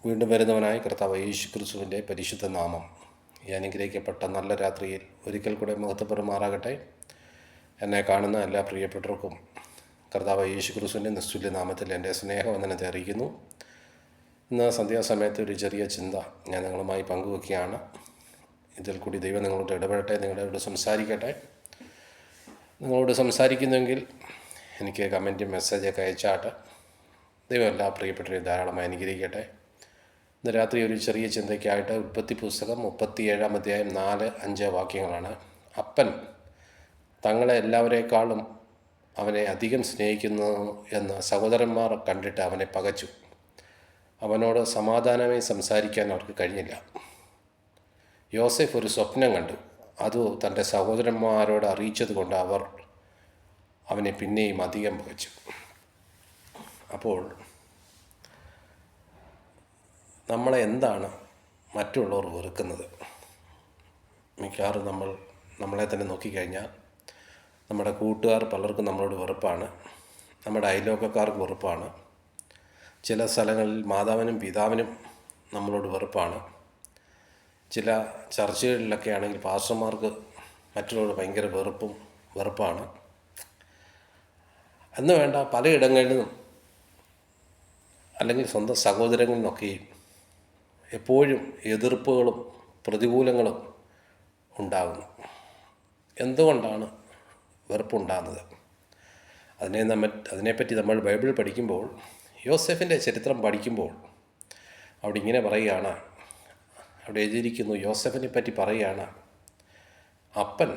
വീണ്ടും വരുന്നവനായ കർത്താവ് യേശു ക്രിസ്തുവിൻ്റെ പരിശുദ്ധ നാമം ഈ അനുഗ്രഹിക്കപ്പെട്ട നല്ല രാത്രിയിൽ ഒരിക്കൽ കൂടെ മഹത്വപ്പെടുമാറാകട്ടെ. എന്നെ കാണുന്ന എല്ലാ പ്രിയപ്പെട്ടവർക്കും കർത്താവ് യേശു ക്രിസ്തുവിൻ്റെ നിസ്തുല്യ നാമത്തിൽ എൻ്റെ സ്നേഹവന്ദനത്തെ അറിയിക്കുന്നു. ഇന്ന് സന്ധ്യാസമയത്ത് ഒരു ചെറിയ ചിന്ത ഞാൻ നിങ്ങളുമായി പങ്കുവെക്കുകയാണ്. ഇതിൽ കൂടി ദൈവം നിങ്ങളോട് ഇടപെടട്ടെ, നിങ്ങളോട് സംസാരിക്കട്ടെ. നിങ്ങളോട് സംസാരിക്കുന്നെങ്കിൽ എനിക്ക് കമൻറ്റും മെസ്സേജൊക്കെ അയച്ചാട്ട്. ദൈവം എല്ലാ പ്രിയപ്പെട്ടവരെയും ധാരാളമായി അനുഗ്രഹിക്കട്ടെ. ഇന്ന് രാത്രി ഒരു ചെറിയ ചിന്തയ്ക്കായിട്ട് ഉൽപ്പത്തി പുസ്തകം 37-ാം അധ്യായം 4-5 വാക്യങ്ങളാണ്. അപ്പൻ തങ്ങളെ എല്ലാവരേക്കാളും അവനെ അധികം സ്നേഹിക്കുന്നു എന്ന് സഹോദരന്മാർ കണ്ടിട്ട് അവനെ പകച്ചു. അവനോട് സമാധാനമായി സംസാരിക്കാൻ അവർക്ക് കഴിഞ്ഞില്ല. യോസേഫ് ഒരു സ്വപ്നം കണ്ടു. അത് തൻ്റെ സഹോദരന്മാരോട് അറിയിച്ചതുകൊണ്ട് അവർ അവനെ പിന്നെയും അധികം പകച്ചു. അപ്പോൾ നമ്മളെ എന്താണ് മറ്റുള്ളവർ വെറുക്കുന്നത്? മിക്കവാറും നമ്മളെ തന്നെ നോക്കിക്കഴിഞ്ഞാൽ നമ്മുടെ കൂട്ടുകാർ പലർക്കും നമ്മളോട് വെറുപ്പാണ്, നമ്മുടെ അയൽവക്കക്കാർക്ക് വെറുപ്പാണ്, ചില സ്ഥലങ്ങളിൽ മാതാവിനും പിതാവിനും നമ്മളോട് വെറുപ്പാണ്, ചില ചർച്ചകളിലൊക്കെ ആണെങ്കിൽ പാസ്റ്റർമാർക്ക് മറ്റുള്ളവർ ഭയങ്കര വെറുപ്പാണ് എന്ന് വേണ്ട പലയിടങ്ങളിലും അല്ലെങ്കിൽ സ്വന്തം സഹോദരങ്ങളിൽ നിന്നൊക്കെയും എപ്പോഴും എതിർപ്പുകളും പ്രതികൂലങ്ങളും ഉണ്ടാകുന്നു. എന്തുകൊണ്ടാണ് വെറുപ്പുണ്ടാകുന്നത്? അതിനെപ്പറ്റി നമ്മൾ ബൈബിൾ പഠിക്കുമ്പോൾ, യോസേഫിൻ്റെ ചരിത്രം പഠിക്കുമ്പോൾ അവിടെ ഇങ്ങനെ പറയുകയാണ്, അവിടെ എഴുതിയിരിക്കുന്നു, യോസേഫിനെ പറ്റി പറയുകയാണ്, അപ്പൻ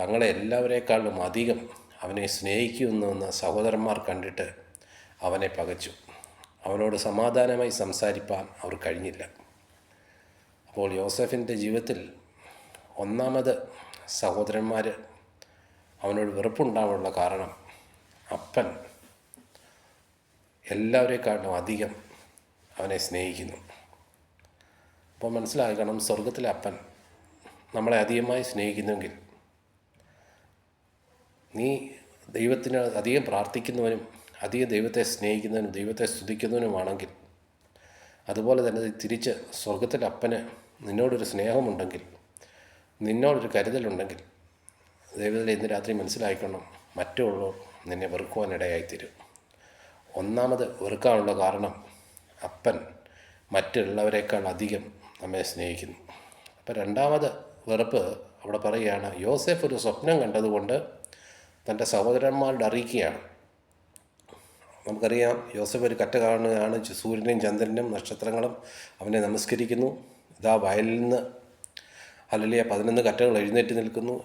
തങ്ങളെ എല്ലാവരേക്കാളും അധികം അവനെ സ്നേഹിക്കുന്നുവെന്ന് സഹോദരന്മാർ കണ്ടിട്ട് അവനെ പകച്ചു. അവനോട് സമാധാനമായി സംസാരിപ്പാൻ അവർ കഴിഞ്ഞില്ല. അപ്പോൾ യോസേഫിൻ്റെ ജീവിതത്തിൽ ഒന്നാമത് സഹോദരന്മാർ അവനോട് വെറുപ്പുണ്ടാവാനുള്ള കാരണം അപ്പൻ എല്ലാവരേക്കാളും അധികം അവനെ സ്നേഹിക്കുന്നു. അപ്പോൾ മനസ്സിലാക്കണം, സ്വർഗത്തിലെ അപ്പൻ നമ്മളെ അധികമായി സ്നേഹിക്കുന്നെങ്കിൽ നീ ദൈവത്തിന് അധികം പ്രാർത്ഥിക്കുന്നവനും അധികം ദൈവത്തെ സ്നേഹിക്കുന്നവനും ദൈവത്തെ സ്തുതിക്കുന്നവനുമാണെങ്കിൽ, അതുപോലെ തന്നെ തിരിച്ച് സ്വർഗത്തിലെ അപ്പന് നിന്നോടൊരു സ്നേഹമുണ്ടെങ്കിൽ, നിന്നോടൊരു കരുതലുണ്ടെങ്കിൽ, ദൈവത്തിൽ ഇന്ന് രാത്രി മനസ്സിലാക്കണം, മറ്റുള്ളവർ നിന്നെ വെറുക്കുവാനിടയായിത്തീരും. ഒന്നാമത് വെറുക്കാനുള്ള കാരണം അപ്പൻ മറ്റുള്ളവരെക്കാൾ അധികം നമ്മെ സ്നേഹിക്കുന്നു. അപ്പോൾ രണ്ടാമത് വെറുപ്പ് അവിടെ പറയുകയാണ്, യോസേഫ് ഒരു സ്വപ്നം കണ്ടതുകൊണ്ട് തൻ്റെ സഹോദരന്മാരോട് അറിയിക്കുകയാണ്. നമുക്കറിയാം, യോസേഫ് ഒരു കറ്റ കാണുകയാണ്, സൂര്യനും ചന്ദ്രനും നക്ഷത്രങ്ങളും അവനെ നമസ്കരിക്കുന്നു. ഇതാ വയലിൽ നിന്ന് ഹല്ലേലൂയ 11 കറ്റകൾ എഴുന്നേറ്റ് നിൽക്കുന്നു.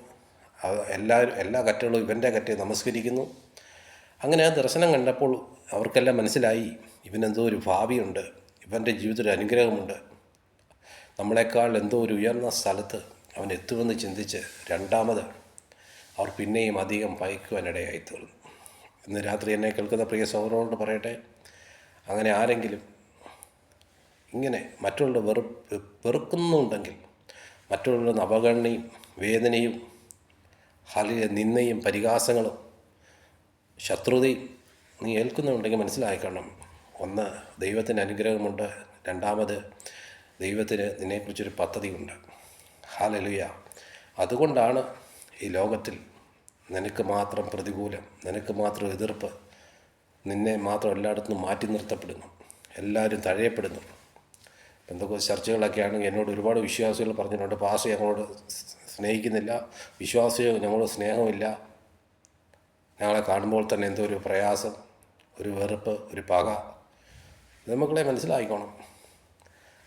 എല്ലാ കറ്റകളും ഇവൻ്റെ കറ്റയെ നമസ്കരിക്കുന്നു. അങ്ങനെ ആ ദർശനം കണ്ടപ്പോൾ അവർക്കെല്ലാം മനസ്സിലായി, ഇവനെന്തോ ഒരു ഭാവിയുണ്ട്, ഇവൻ്റെ ജീവിതത്തിൽ അനുഗ്രഹമുണ്ട്, നമ്മളെക്കാൾ എന്തോ ഒരു ഉയർന്ന സ്ഥലത്ത് അവൻ എത്തുമെന്ന് ചിന്തിച്ച് രണ്ടാമത് അവർ പിന്നെയും അധികം പയക്കുവാനിടയായി തീർന്നു. ഇന്ന് രാത്രി എന്നെ കേൾക്കുന്ന പ്രിയ സഹോദരനോട് പറയട്ടെ, അങ്ങനെ ആരെങ്കിലും ഇങ്ങനെ മറ്റുള്ള വെറുക്കുന്നുണ്ടെങ്കിൽ, മറ്റുള്ള അവഗണനയും വേദനയും നിന്ദയും പരിഹാസങ്ങളും ശത്രുതയും നീ ഏൽക്കുന്നുണ്ടെങ്കിൽ മനസ്സിലാക്കണം, ഒന്ന് ദൈവത്തിന് അനുഗ്രഹമുണ്ട്, രണ്ടാമത് ദൈവത്തിന് നിന്നെക്കുറിച്ചൊരു പദ്ധതിയുണ്ട്. ഹല്ലേലൂയ. അതുകൊണ്ടാണ് ഈ ലോകത്തിൽ നിനക്ക് മാത്രം പ്രതികൂലം, നിനക്ക് മാത്രം എതിർപ്പ്, നിന്നെ മാത്രം എല്ലായിടത്തും മാറ്റി നിർത്തപ്പെടുന്നു, എല്ലാവരും തഴയപ്പെടുന്നു. എന്തൊക്കെ ചർച്ചകളൊക്കെ ആണെങ്കിൽ എന്നോട് ഒരുപാട് വിശ്വാസികൾ പറഞ്ഞിട്ടുണ്ട്, പാസ്റ്റർ ഞങ്ങളോട് സ്നേഹിക്കുന്നില്ല, വിശ്വാസികൾ ഞങ്ങളോട് സ്നേഹമില്ല, ഞങ്ങളെ കാണുമ്പോൾ തന്നെ എന്തോ ഒരു പ്രയാസം, ഒരു വെറുപ്പ്, ഒരു പക. നമുക്കളെ മനസ്സിലായിക്കോണം,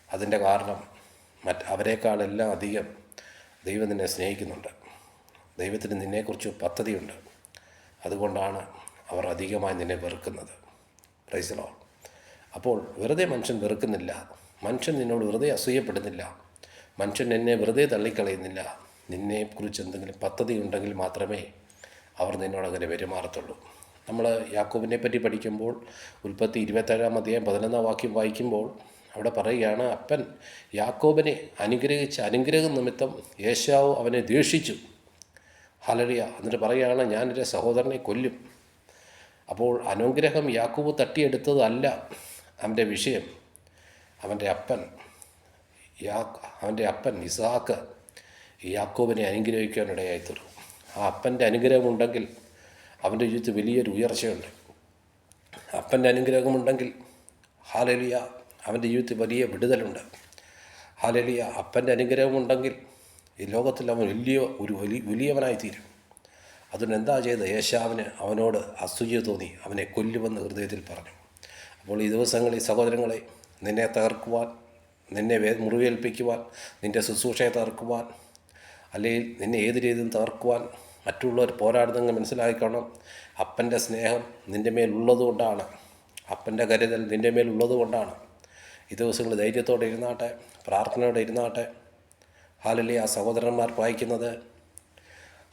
അതിൻ്റെ കാരണം അവരെക്കാളെല്ലാം അധികം ദൈവം നിന്നെ സ്നേഹിക്കുന്നുണ്ട്, ദൈവത്തിന് നിന്നെക്കുറിച്ച് പദ്ധതിയുണ്ട്. അതുകൊണ്ടാണ് അവർ അധികമായി നിന്നെ വെറുക്കുന്നത്. Praise the Lord. അപ്പോൾ വെറുതെ മനുഷ്യൻ വെറുക്കുന്നില്ല, മനുഷ്യൻ നിന്നോട് വെറുതെ അസൂയപ്പെടുന്നില്ല, മനുഷ്യൻ എന്നെ വെറുതെ തള്ളിക്കളയുന്നില്ല. നിന്നെക്കുറിച്ച് എന്തെങ്കിലും പദ്ധതി ഉണ്ടെങ്കിൽ മാത്രമേ അവർ നിന്നോടങ്ങനെ പെരുമാറത്തുള്ളൂ. നമ്മൾ യാക്കോബിനെ പറ്റി പഠിക്കുമ്പോൾ ഉൽപ്പത്തി 27-ാം അധ്യായം 11-ാം വാക്യം വായിക്കുമ്പോൾ അവിടെ പറയുകയാണ്, അപ്പൻ യാക്കോബിനെ അനുഗ്രഹിച്ച അനുഗ്രഹം നിമിത്തം ഏശാവ് അവനെ ദ്വേഷിച്ചു. ഹല്ലേലൂയ. എന്നിട്ട് പറയുകയാണ്, ഞാൻ എൻ്റെ സഹോദരനെ കൊല്ലും. അപ്പോൾ അനുഗ്രഹം യാക്കോബ് തട്ടിയെടുത്തതല്ല അവൻ്റെ വിഷയം. അവൻ്റെ അപ്പൻ ഇസ്ഹാക്ക് യാക്കോബിനെ അനുഗ്രഹിക്കാനിടയായി തീർന്നു. ആ അപ്പൻ്റെ അനുഗ്രഹമുണ്ടെങ്കിൽ അവൻ്റെ ജീവിതത്തിൽ വലിയൊരു ഉയർച്ചയുണ്ട്. അപ്പൻ്റെ അനുഗ്രഹമുണ്ടെങ്കിൽ ഹല്ലേലൂയ അവൻ്റെ ജീവിതത്തിൽ വലിയ വിടുതലുണ്ട്. ഹല്ലേലൂയ അപ്പൻ്റെ അനുഗ്രഹമുണ്ടെങ്കിൽ ഈ ലോകത്തിൽ അവൻ വലിയവനായി തീരും. അതുകൊണ്ട് എന്താ ചെയ്തത്? ഏശാവിന് അവനോട് അസൂയ തോന്നി അവനെ കൊല്ലുമെന്ന് ഹൃദയത്തിൽ പറഞ്ഞു. അപ്പോൾ ഈ ദിവസങ്ങളിൽ സഹോദരങ്ങളെ, നിന്നെ തകർക്കുവാൻ, നിന്നെ മുറിവേൽപ്പിക്കുവാൻ, നിൻ്റെ ശുശ്രൂഷയെ തകർക്കുവാൻ, അല്ലെങ്കിൽ നിന്നെ ഏത് രീതിയിലും തകർക്കുവാൻ മറ്റുള്ളവർ പോരാടുന്നെങ്കിൽ മനസ്സിലാക്കണം, അപ്പൻ്റെ സ്നേഹം നിൻ്റെ മേലുള്ളതുകൊണ്ടാണ്, അപ്പൻ്റെ കരുതൽ നിൻ്റെ മേലുള്ളതുകൊണ്ടാണ്. ഈ ദിവസങ്ങൾ ധൈര്യത്തോടെ ഇരുന്നാട്ടെ, പ്രാർത്ഥനയോടെ ഇരുന്നാട്ടെ. ഹല്ലേലൂയ സഹോദരന്മാർ വായിക്കുന്നത്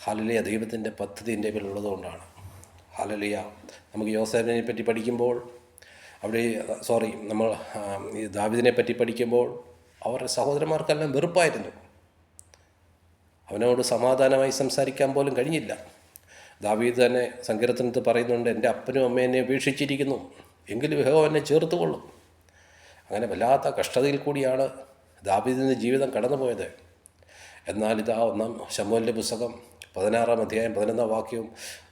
ഹല്ലേലൂയ ദൈവത്തിൻ്റെ പദ്ധതി എൻ്റെ മേലുള്ളതുകൊണ്ടാണ്. ഹല്ലേലൂയ നമുക്ക് യോസേഫിനെ പറ്റി പഠിക്കുമ്പോൾ നമ്മൾ ഈ ദാവീദിനെ പറ്റി പഠിക്കുമ്പോൾ അവരുടെ സഹോദരന്മാർക്കെല്ലാം വെറുപ്പായിരുന്നു. അവനോട് സമാധാനമായി സംസാരിക്കാൻ പോലും കഴിഞ്ഞില്ല. ദാവീദ് തന്നെ സങ്കീർത്തനത്തിൽ പറയുന്നുണ്ട്, എൻ്റെ അപ്പനും അമ്മയും എന്നെ ഉപേക്ഷിച്ചിരിക്കുന്നു, എങ്കിലും യഹോവ എന്നെ ചേർത്തുകൊള്ളും. അങ്ങനെ വല്ലാത്ത കഷ്ടതയിൽ കൂടിയാണ് ദാവീദിൻ്റെ ജീവിതം കടന്നുപോയത്. എന്നാൽ ഇതാ 1 ശമൂവേലിൻ്റെ പുസ്തകം 16-ാം അധ്യായം 11-ാം വാക്യവും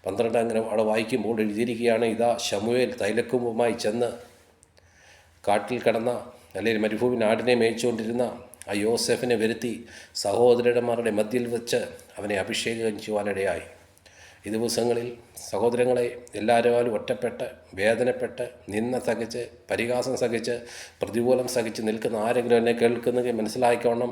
12 അങ്ങനെ അവിടെ വായിക്കുമ്പോൾ എഴുതിയിരിക്കുകയാണ്, ഇതാ ശമൂവേൽ തൈലക്കുമ്പുമായി ചെന്ന് കാട്ടിൽ കിടന്ന അല്ലെങ്കിൽ മരുഭൂമിയിൽ ആടിനെ മേയിച്ചുകൊണ്ടിരുന്ന ആ യോസേഫിനെ വരുത്തി സഹോദരന്മാരുടെ മധ്യയിൽ വെച്ച് അവനെ അഭിഷേകം ചെയ്യുവാനിടയായി. ഈ ദിവസങ്ങളിൽ സഹോദരങ്ങളെ, എല്ലാവരും ഒറ്റപ്പെട്ട് വേദനപ്പെട്ട് നിന്ന സഹിച്ച് പരിഹാസം സഹിച്ച് പ്രതികൂലം സഹിച്ച് നിൽക്കുന്ന ആരെങ്കിലും എന്നെ കേൾക്കുന്നെങ്കിൽ മനസ്സിലാക്കിക്കോണം,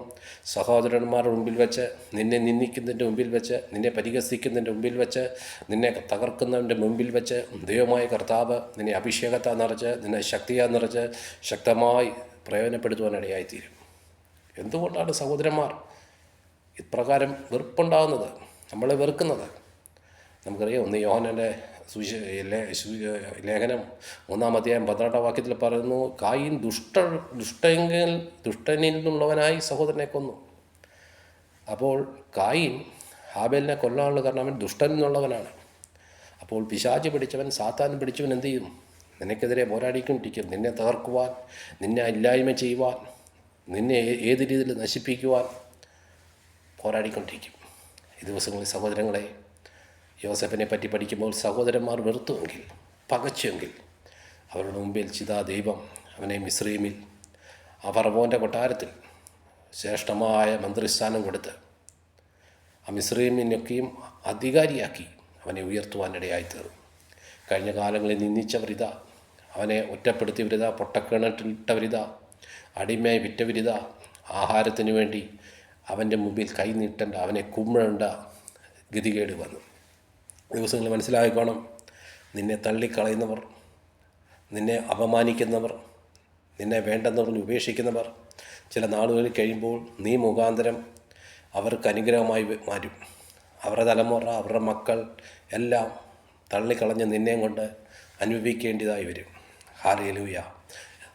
സഹോദരന്മാരുടെ മുമ്പിൽ വെച്ച്, നിന്നെ നിന്ദിക്കുന്നതിൻ്റെ മുമ്പിൽ വെച്ച്, നിന്നെ പരിഹസിക്കുന്നതിൻ്റെ മുമ്പിൽ വെച്ച്, നിന്നെ തകർക്കുന്നതിൻ്റെ മുമ്പിൽ വെച്ച് ദൈവമായ കർത്താവ് നിന്നെ അഭിഷേകത്താൽ നിറച്ച്, നിന്നെ ശക്തിയാൽ നിറച്ച് ശക്തമായി പ്രയോജനപ്പെടുത്തുവാനിടയായിത്തീരും. എന്തുകൊണ്ടാണ് സഹോദരന്മാർ ഇപ്രകാരം വെറുപ്പുണ്ടാകുന്നത്, നമ്മളെ വെറുക്കുന്നത്? നമുക്കറിയാം, 1 യോഹന്നാൻ്റെ ലേഖനം 3-ാം അധ്യായം 12-ാം വാക്യത്തിൽ പറയുന്നു, കായീൻ ദുഷ്ടനിൽ നിന്നുള്ളവനായി സഹോദരനെ കൊന്നു. അപ്പോൾ കായീൻ ഹാബേലിനെ കൊല്ലാനുള്ള കാരണം അവൻ ദുഷ്ടനിൽ നിന്നുള്ളവനാണ്. അപ്പോൾ പിശാച് പിടിച്ചവൻ, സാത്താൻ പിടിച്ചവൻ എന്ത് ചെയ്യും? നിനക്കെതിരെ പോരാടിക്കൊണ്ടിരിക്കും, നിന്നെ തകർക്കുവാൻ, നിന്നെ ഇല്ലായ്മ ചെയ്യുവാൻ, നിന്നെ ഏത് രീതിയിൽ നശിപ്പിക്കുവാൻ പോരാടിക്കൊണ്ടിരിക്കും. ഈ ദിവസങ്ങളിൽ സഹോദരങ്ങളെ, യോസേഫിനെ പറ്റി പഠിക്കുമ്പോൾ സഹോദരന്മാർ വെറുത്തുവെങ്കിൽ, പകച്ചുവെങ്കിൽ, അവരുടെ മുമ്പിൽ ദൈവം അവനെ മിസ്രയീമിൽ ആ ഫറവോൻ്റെ കൊട്ടാരത്തിൽ ശ്രേഷ്ഠമായ മന്ത്രിസ്ഥാനം കൊടുത്ത് ആ മിസ്രയീമിനൊക്കെയും അധികാരിയാക്കി അവനെ ഉയർത്തുവാനിടയായിത്തീർന്നു. കഴിഞ്ഞ കാലങ്ങളിൽ നിന്ദിച്ചവരിതാ, അവനെ ഒറ്റപ്പെടുത്തിയവരിതാ, പൊട്ടക്കിണറ്റിലിട്ടവരിതാ, അടിമയായി വിറ്റവരിതാ, ആഹാരത്തിന് വേണ്ടി അവൻ്റെ മുമ്പിൽ കൈ നീട്ടേണ്ട, അവനെ കുമ്മിടേണ്ട ഗതികേട് വന്നു. ദിവസങ്ങൾ മനസ്സിലാക്കണം, നിന്നെ തള്ളിക്കളയുന്നവർ, നിന്നെ അപമാനിക്കുന്നവർ, നിന്നെ വേണ്ടെന്ന് പറഞ്ഞ് ഉപേക്ഷിക്കുന്നവർ ചില നാളുകളിൽ കഴിയുമ്പോൾ നീ മുഖാന്തരം അവർക്ക് അനുഗ്രഹമായി മാറും. അവരുടെ തലമുറ, അവരുടെ മക്കൾ എല്ലാം തള്ളിക്കളഞ്ഞ് നിന്നെയും കൊണ്ട് അനുഭവിക്കേണ്ടതായി വരും. ഹല്ലേലൂയ.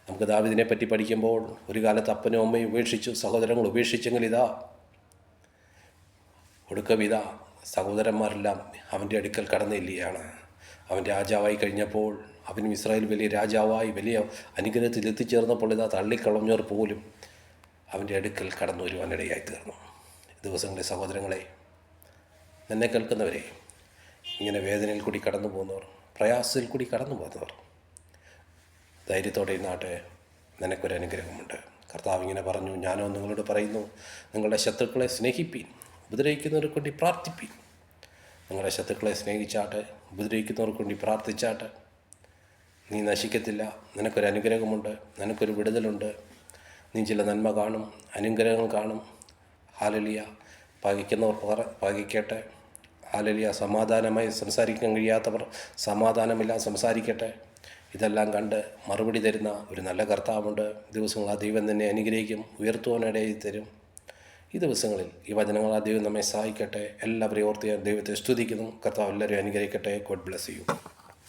നമുക്ക് ദാവീദിനെ പറ്റി പഠിക്കുമ്പോൾ ഒരു കാലത്ത് അപ്പനും അമ്മയും ഉപേക്ഷിച്ചു, സഹോദരങ്ങൾ ഉപേക്ഷിച്ചെങ്കിൽ ഇതാ ഒടുക്കമിതാ സഹോദരന്മാരെല്ലാം അവൻ്റെ അടുക്കൽ കടന്നില്ലാണ്. അവൻ രാജാവായി കഴിഞ്ഞപ്പോൾ, അവനും ഇസ്രായേൽ വലിയ രാജാവായി വലിയ അനുഗ്രഹത്തിൽ എത്തിച്ചേർന്നപ്പോൾ ഇതാ തള്ളിക്കളഞ്ഞവർ പോലും അവൻ്റെ അടുക്കൽ കടന്നു വരുവാനിടയായി തീർന്നു. ദിവസങ്ങളിലെ സഹോദരങ്ങളെ, എന്നെ കേൾക്കുന്നവരെ, ഇങ്ങനെ വേദനയിൽ കൂടി കടന്നു പോകുന്നവർ, പ്രയാസത്തിൽ കൂടി കടന്നു പോകുന്നവർ, ധൈര്യത്തോടെ ഇരുന്നാട്ടെ, നിനക്കൊരനുഗ്രഹമുണ്ട്. കർത്താവ് ഇങ്ങനെ പറഞ്ഞു, ഞാനോ നിങ്ങളോട് പറയുന്നു, നിങ്ങളുടെ ശത്രുക്കളെ സ്നേഹിപ്പീൻ, ഉപദ്രവിക്കുന്നവർക്ക് വേണ്ടി പ്രാർത്ഥിപ്പീൻ. നിങ്ങളുടെ ശത്രുക്കളെ സ്നേഹിച്ചാട്ടെ, ഉപദ്രവിക്കുന്നവർക്ക് വേണ്ടി പ്രാർത്ഥിച്ചാട്ടെ, നീ നശിക്കത്തില്ല. നിനക്കൊരനുഗ്രഹമുണ്ട്, നിനക്കൊരു വിടുതലുണ്ട്, നീ ചില നന്മ കാണും, അനുഗ്രഹങ്ങൾ കാണും. ഹല്ലേലൂയ. പകയ്ക്കുന്നവർ പകയ്ക്കട്ടെ. ഹല്ലേലൂയ. സമാധാനമായി സംസാരിക്കാൻ കഴിയാത്തവർ സമാധാനമില്ലാതെ സംസാരിക്കട്ടെ. ഇതെല്ലാം കണ്ട് മറുപടി തരുന്ന ഒരു നല്ല കർത്താവുണ്ട്. ദിവസങ്ങൾ ആ ദൈവം തന്നെ അനുഗ്രഹിക്കും, ഉയർത്തുവാനിടയിൽ തരും. ഈ ദിവസങ്ങളിൽ ഈ വചനങ്ങൾ ആ ദൈവം നമ്മെ സഹായിക്കട്ടെ. എല്ലാവരെയും ഓർത്ത് ഞാൻ ദൈവത്തെ സ്തുതിക്കുന്നു. കർത്താവ് എല്ലാവരെയും അനുഗ്രഹിക്കട്ടെ. God bless you.